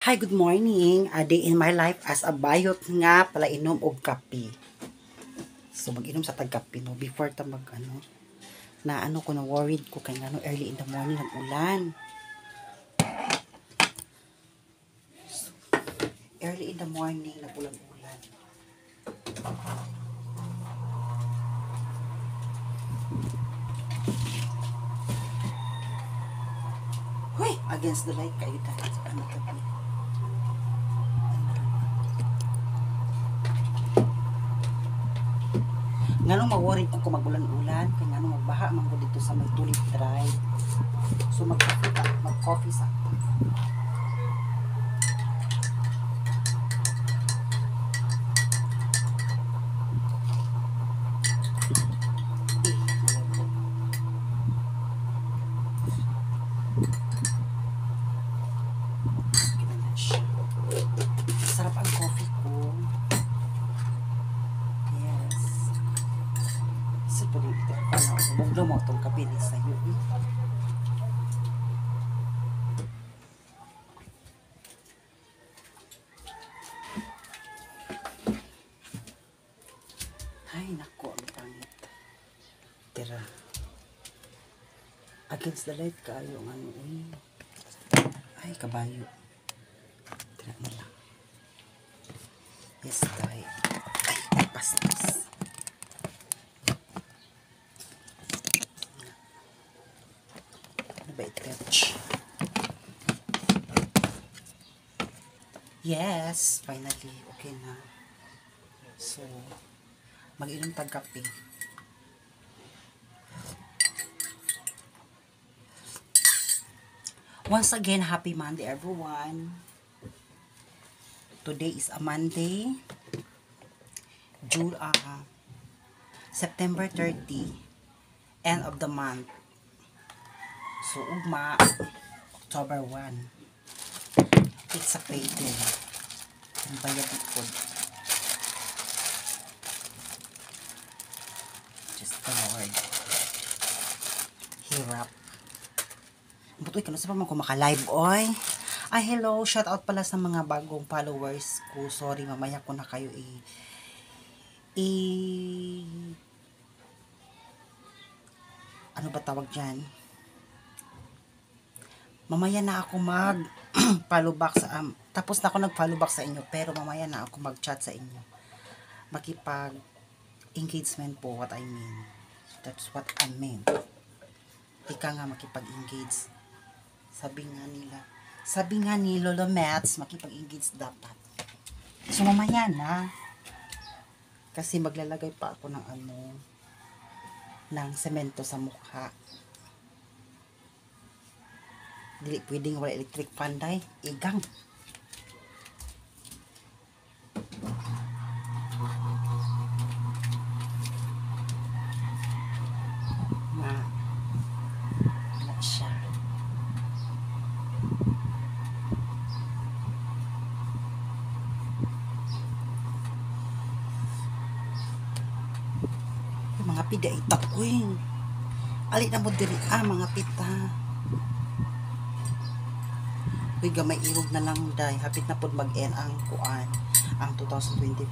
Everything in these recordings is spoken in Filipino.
Hi, good morning. A day in my life as a bayot nga pala inom og kape. So mag-inom sa tag-kape no before ta mag na ko na worried ko kay ngano early in the morning nag-ulan. So, early in the morning nag-ulan-ulan. Hoy, against the light kayo dahil sa kape. Ngano ma-worried ko kung mag-ulan-ulan kay ngano magbaha man ko dito sa may Tulip Drive. So mag-coffee sa sarap ang coffee ko. Yes. Sa tuloy ito. Buglo mo itong kape sa iyo. Ay, nako. Ang pangit. Tira. Against the light kayo ang ano eh. Ay, kabayo. Tira na lang. Yes, tayo. Ay, pastas. Ano ba i-touch? Yes, finally. Okay na. So, mag-inom tag-kape. Once again, happy Monday everyone. Today is a Monday, September 30, end of the month. So, ugma, October 1. It's a payday. Ang bayad ikod. Just the Lord. Hirap. Butoy ka na sa pamang kumaka-live, oy. Ay, hello. Shout out pala sa mga bagong followers ko. Sorry, mamaya ko na kayo ano ba tawag dyan? Mamaya na ako mag follow back sa tapos na ako nag-follow back sa inyo, pero mamaya na ako mag-chat sa inyo. Makipag engagement po, what I mean. That's what I mean. Ika nga makipag-engage. Sabi nga ni Lolo Mats, makipag-engage dapat. So, mamaya na. Kasi maglalagay pa ako ng ng semento sa mukha. Dili pwedeng wala electric fan day. Igang. Wala siya. Mga pida itakwing. Ali na mo diri mga pita. Uy, gamay irog na lang day. Hapit na pod mag-end ang kuan, ang 2024.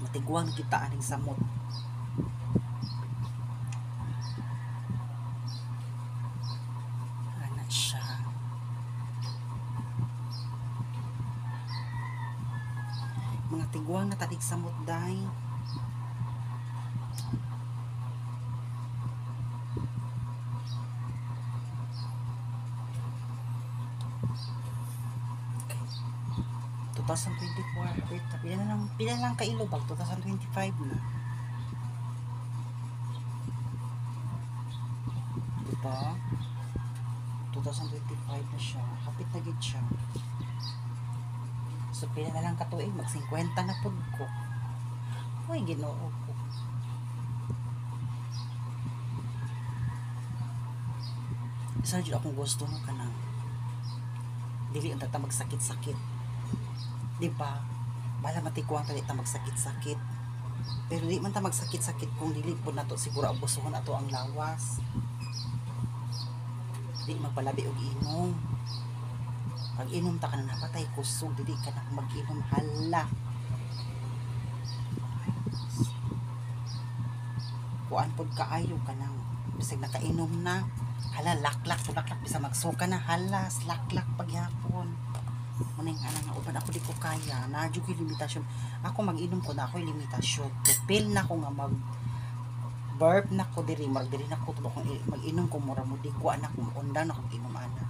Matiguan kita aning samot. Ana siya. Mga tiguan na tanig samot day. Okay. 2024. Pila na lang kailo bag 2025 na. Diba? 2025 na siya. Hapit na gid siya. So, pila na lang katuig, mag 50 na pod ko. Uy, Ginoo ko. Isa dyan akong gusto no kanang dili ang tata magsakit-sakit. Diba? Bala matikuang talita magsakit-sakit. Pero di man ta magsakit-sakit kung dili po nato siguro abusuhon ato ang lawas. Di magpalabi og inom. Pag inom ta ka na napatay kusog, dili ka na mag-inom hala. Kuan pod kaayo ka nang bisag nakainom na. Hala laklak bisa magsuka na hala, laklak pagyapon. Maning ana nga uban ako di ko kaya, na jud koy limitasyon. Ako mag-inom ko na ako'y limitasyon. Pipil na ko nga mag burp na ko diri, mag diri na ko tulo kung mag-inom ko mura mo di ko anak mo undan ako inom ana.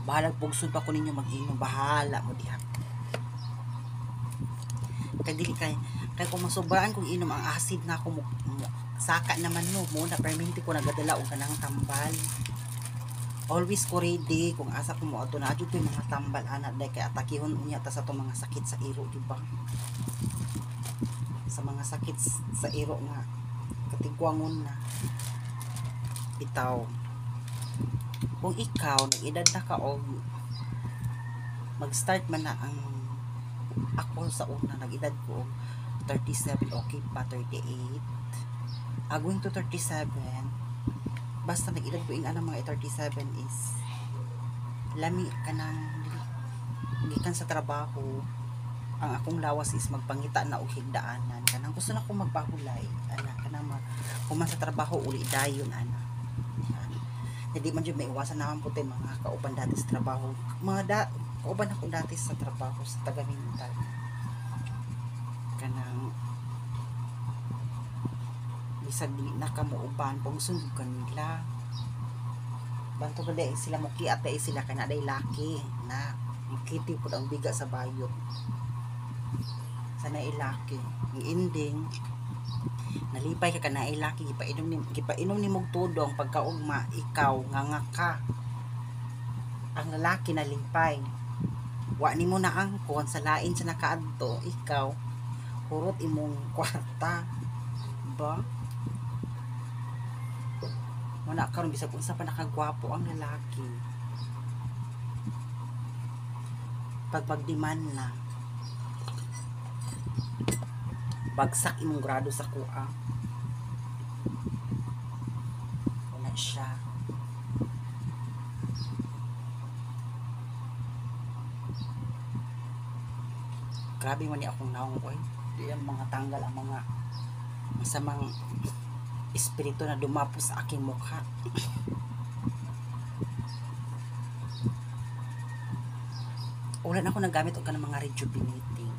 Bahala pugsod pa ko ninyo mag-inom, bahala mo diha. Kay dili kay kung masobraan kong inom ang acid na ako saka naman no muna perminti ko nagadala og kanang tambal. Always ko ready kung asa ko mo ato na adto yung mga tambal ana day kay atakihon unya ta sa to mga sakit sa iro di ba? Sa mga sakit sa iro nga katigwangon na bitaw. Kung ikaw nag-edad na ka og mag-start man na ang ako sa una nag-edad ko 37 okay pa 38 going to 37 basta nag-edad ko ing anang mga 37 is lami ka nang gikan sa trabaho ang akong lawas is magpangita na og higdaanan kanang gusto na ko magpahulay ana kanang kuman sa trabaho uli dayon ana hindi man jud maiwasan naman puti mga kauban dati sa trabaho kauban ako dati sa trabaho sa taga-Mintal kanang bisag di nakamuuban pag sundog kanila banto ba day sila mukiat day sila kana day laki na makiti po ang biga sa bayot sana ilaki ang ending nalipay ka kana ilaki gipainom ni mog tudong pagkaugma ikaw nganga ka ang lalaki nalipay wa nimo na angkon sa lain sa nakaadto ikaw hurot imong kwarta ba wala karon bisag unsa pa nakagwapo ang lalaki pag pagdemand na bagsak imong grado sa kuha wala siya grabe man ni akong naong ko di ang mga tanggal ang mga masamang espiritu na dumapo sa aking mukha wala na ako nagamit og kanang mga rejuvenating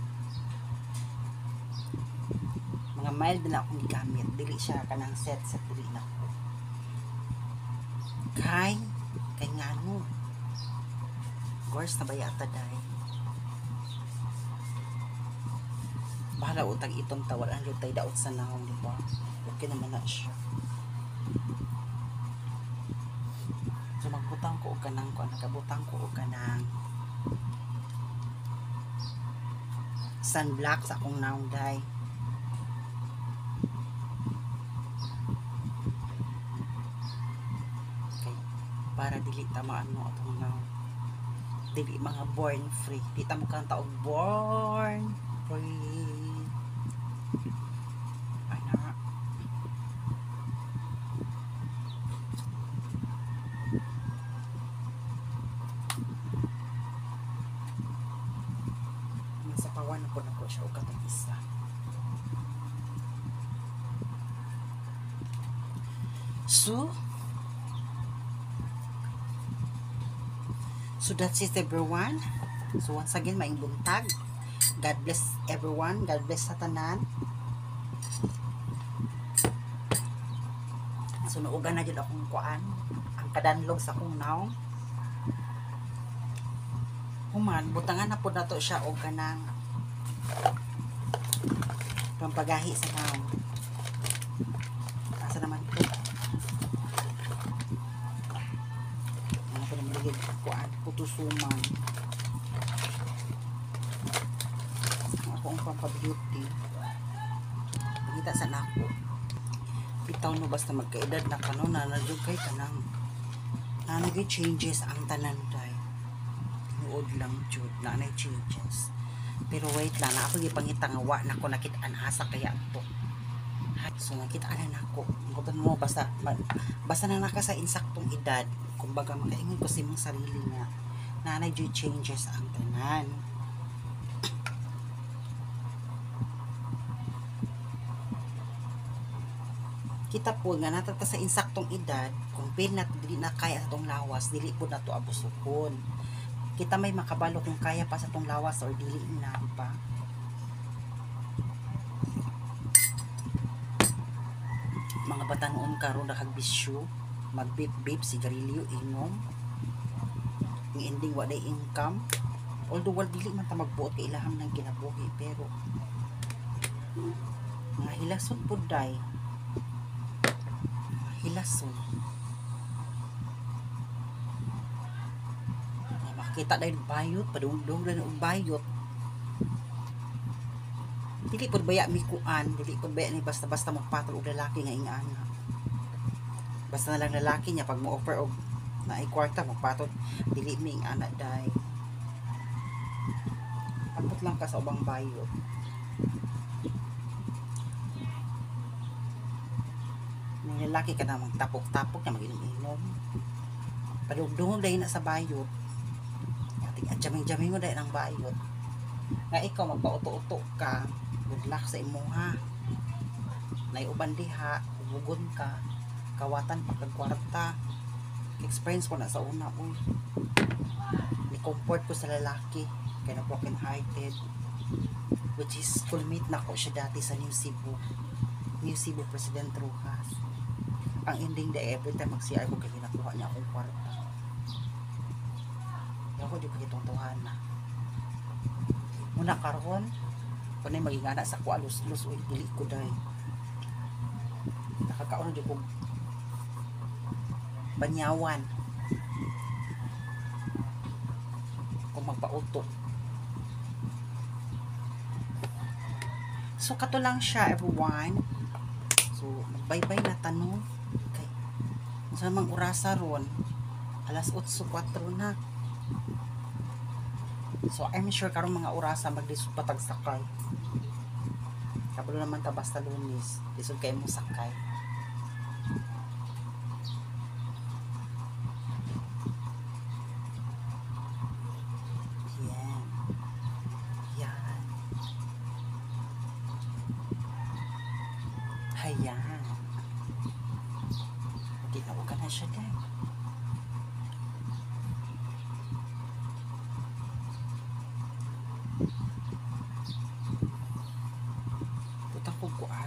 mga mild na akong gigamit dili siya kanang set dili na ako kay ngano course na bayata dahil bahala utang itong tawal ang lutay daot sa nahong di ba okay naman na siya so magbutang ko o kanang ko nakabutang ko o kanang sunblock sa akong naong day okay para dili tamaan mo atong naong dili mga born free di ta mo kang taog born free ko siya o katong isa so that's it everyone so once again maing buntag God bless everyone God bless sa tanan so nuugan na dyan akong kuan ang kadanlog sa akong naong human butangan na po na to siya o kanang pampagahi sa naong asa naman ito ano pa naman ligid kuan putusuman ako ang pampabeauty pagkita sa nako bitaw no basta magkaedad na kano na nadyugay kanang nanagay changes ang tanan day tinuod lang jud na changes Pero wait lang, ako gipangita nga wa nako nakit-an asa kaya to. So nakita-an na nako. Guton mo basta na naka sa insaktong edad, kumbaga makaingon ko sa imong sarili nga nanay joy changes ang tanan. Kita po nga natata sa insaktong edad, kung pinat dili na kaya sa tong lawas, dili po na to abusukon. Kita may makabalo kung kaya pa sa tong lawas or dili na pa. Mga bata noon karon nakagbisyo, mag-vape, sigarilyo, inom. Ang ending wa day income. Although wal dili man ta magbuot kay ilaham ng kinabuhi, pero mga hilason pud day. Hilason. Makita dahil bayot, padungdong na ng bayot. Dili pud baya mikuan, dili pud baya ni basta-basta magpatol og lalaki nga ingana. Basta na lang lalaki niya pag mo-offer og na ay kwarta magpatol, dili mi ingana day. Abot lang ka sa ubang bayot. May lalaki ka na magtapok-tapok na mag-inom-inom. Padungdong dahil na sa bayot. At jaming-jaming mo dahil ng bayot. Nga ikaw magpauto-uto ka, good luck sa imuha. Naiuban diha, ubugon ka, kawatan pagkagkwarta. Experience ko na sa una, uy. Ni comfort ko sa lalaki, kaya na broken hearted. Which is, schoolmate na ko siya dati sa New Cebu President Rojas. Ang ending day, every time mag-CR ko, kaya nakuha niya akong kwarta. Ako di ko kitungtuhan na. Muna karon, kung na maging anak sa kualus-lus, uy, dili ko dahi. Nakakaon di ko banyawan. Kung magpauto. So, kato lang siya, everyone. So, magbay-bay na tanong. Okay. Sa namang orasa ron, alas 8:04 na. So, I'm sure karong mga orasa maglisod patag sakay. Kabalo naman ta basta Lunes, lisod kayo mo sakay. Yan. Yan. Hayan. Hindi na huwag ka na siya din.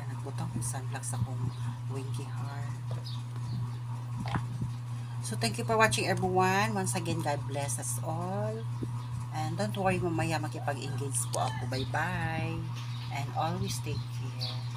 Nagbutang kong sunblock sa kong winky heart. So, thank you for watching, everyone. Once again, God bless us all. And don't worry, mamaya makipag-engage po ako. Bye-bye. And always take care.